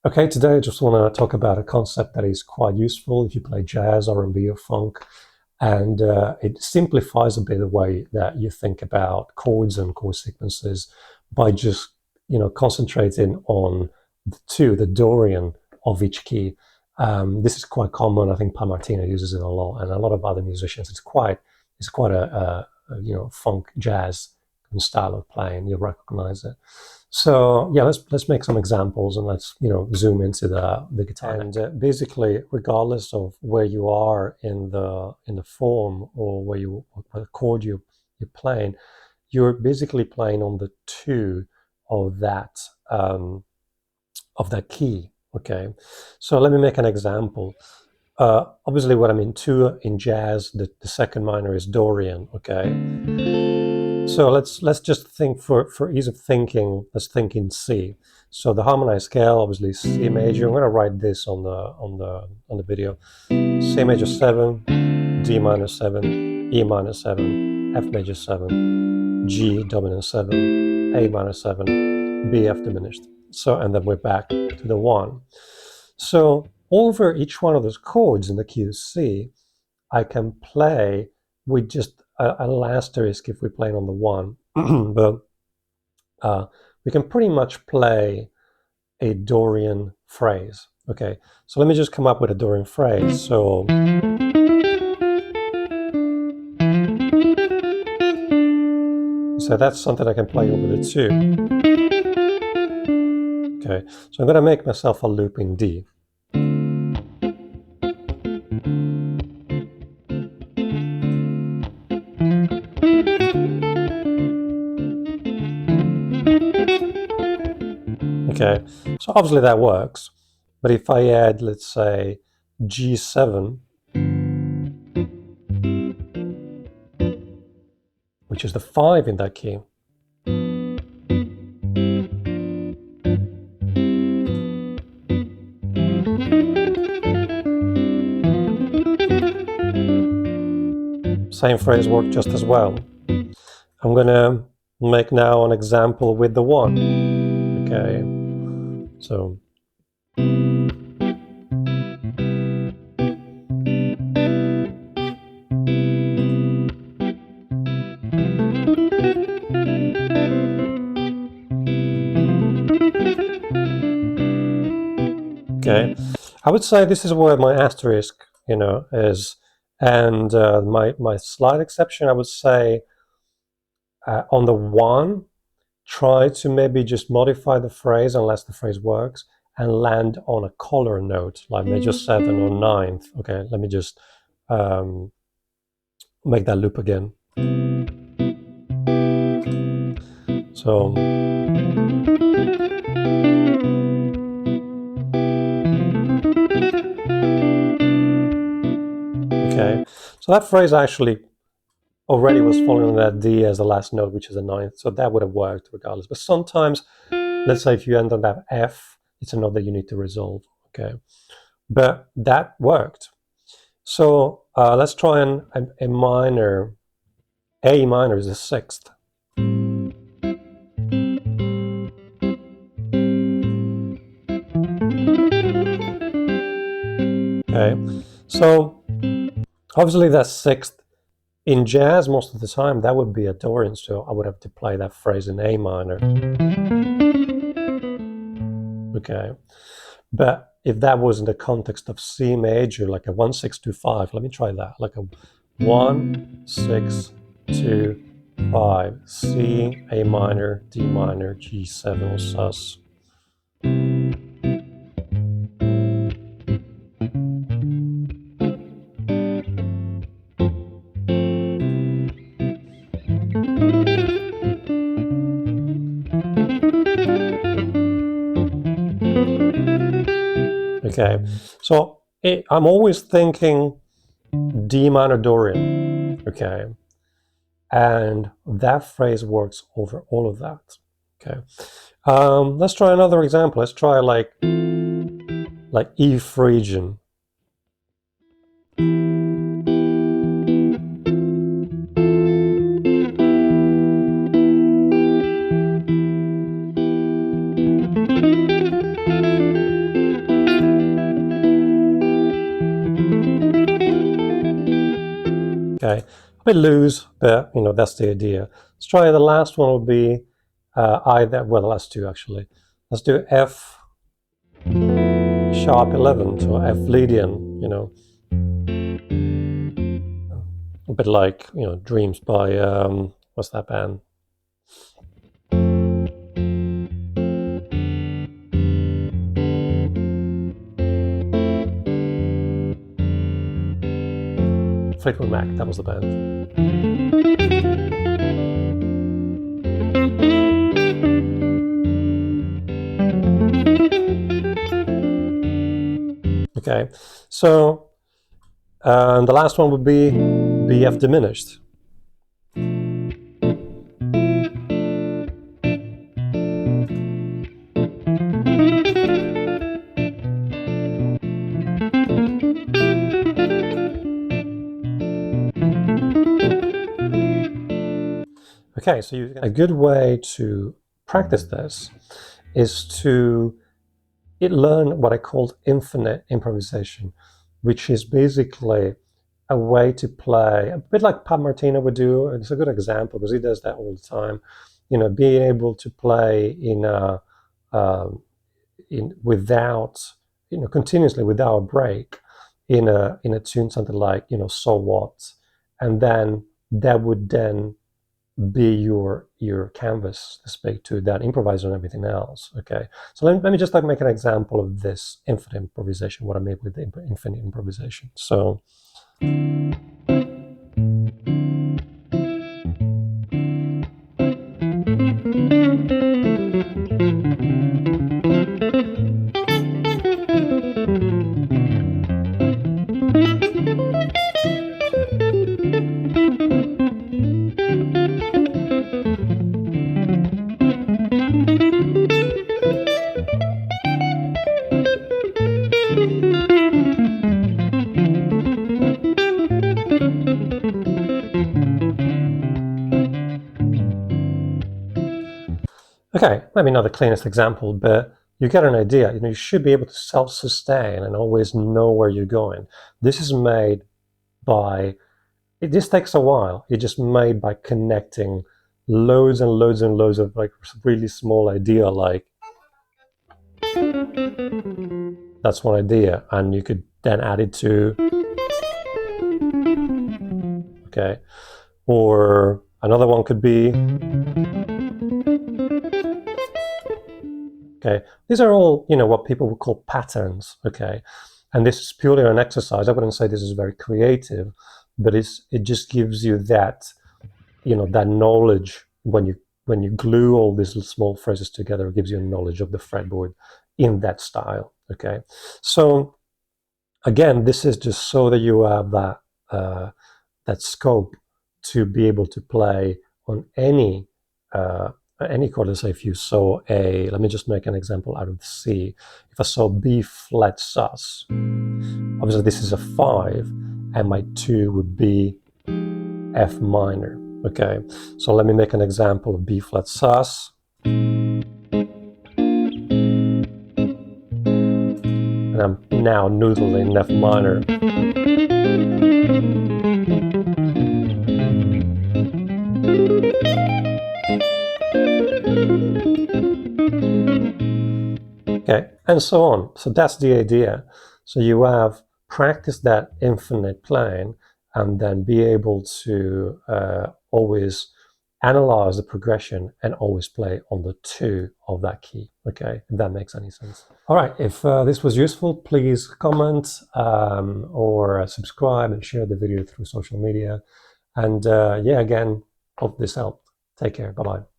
Okay, today I just want to talk about a concept that is quite useful if you play jazz, R&B, or funk, and it simplifies a bit the way that you think about chords and chord sequences by just concentrating on the Dorian of each key. This is quite common. I think Martino uses it a lot, and a lot of other musicians. It's quite a funk jazz style of playing. You'll recognize it. So yeah, let's make some examples and let's zoom into the guitar. And basically, regardless of where you are in the form or what chord you're playing, you're basically playing on the two of that key. Okay, so let me make an example. Obviously, what I'm into in jazz, the second minor is Dorian. Okay. So let's just think for ease of thinking. Let's think in C. So the harmonized scale, obviously C major. I'm going to write this on the video. C major 7, D minor 7, E minor 7, F major 7, G dominant 7, A minor 7, B F diminished. So and then we're back to the 1. So over each one of those chords in the key of C, I can play with just an asterisk if we're playing on the 1, but we can pretty much play a Dorian phrase. Okay, so let me just come up with a Dorian phrase. So that's something I can play over the 2. Okay, so I'm going to make myself a loop in D. Okay, so obviously that works, but if I add, let's say, G7, which is the 5 in that key, same phrase works just as well. I'm going to make now an example with the 1. Okay, so okay, I would say this is where my asterisk, is, and my slight exception, I would say, on the 1, try to maybe just modify the phrase unless the phrase works, and land on a color note like major 7 or 9th. Okay, let me just make that loop again. So okay, so that phrase actually already was following on that D as the last note, which is a 9th, so that would have worked regardless. But sometimes, let's say if you end on that F, it's a note that you need to resolve. Okay, but that worked. So let's try a minor. A minor is the 6th. Okay, so obviously that 6th in jazz most of the time that would be a Dorian, so I would have to play that phrase in A minor. Okay, but if that was in the context of C major, like a 1 6 2 5, let me try that, like a 1 6 2 5, C, A minor, D minor, G7 or sus. Okay, so I'm always thinking D minor Dorian, okay, and that phrase works over all of that. Okay, let's try another example. Let's try like E Phrygian. Okay, a bit loose, but that's the idea. Let's try the last one. Will be the last two actually. Let's do F sharp 11, so F Lydian. A bit like Dreams by what's that band? Fleetwood Mac, that was the band. Okay, so the last one would be BF diminished. Okay, so a good way to practice this is to learn what I called infinite improvisation, which is basically a way to play a bit like Pat Martino would do. It's a good example because he does that all the time. Being able to play without continuously without a break in a tune, something like So What, and then that would then be your canvas to speak to, that improvise on everything else. Okay, so let me just make an example of this infinite improvisation, what I made with the infinite improvisation. So okay, maybe not the cleanest example, but you get an idea. You should be able to self-sustain and always know where you're going. This is made by, this takes a while. It's just made by connecting loads and loads and loads of really small idea, like that's one idea, and you could then add it to, okay, or another one could be, okay, these are all, what people would call patterns, okay? And this is purely an exercise. I wouldn't say this is very creative, but it just gives you that, that knowledge when you glue all these small phrases together. It gives you a knowledge of the fretboard in that style, okay? So again, this is just so that you have that scope to be able to play on any chord. Let's say if you saw let me just make an example out of C. If I saw B flat sus, obviously this is a 5, and my 2 would be F minor. Okay, so let me make an example of B flat sus. And I'm now noodling F minor. Okay, and so on. So that's the idea. So you have practiced that infinite playing, and then be able to always analyze the progression and always play on the 2 of that key. Okay, if that makes any sense. All right, if this was useful, please comment or subscribe and share the video through social media. And yeah, again, hope this helped. Take care. Bye-bye.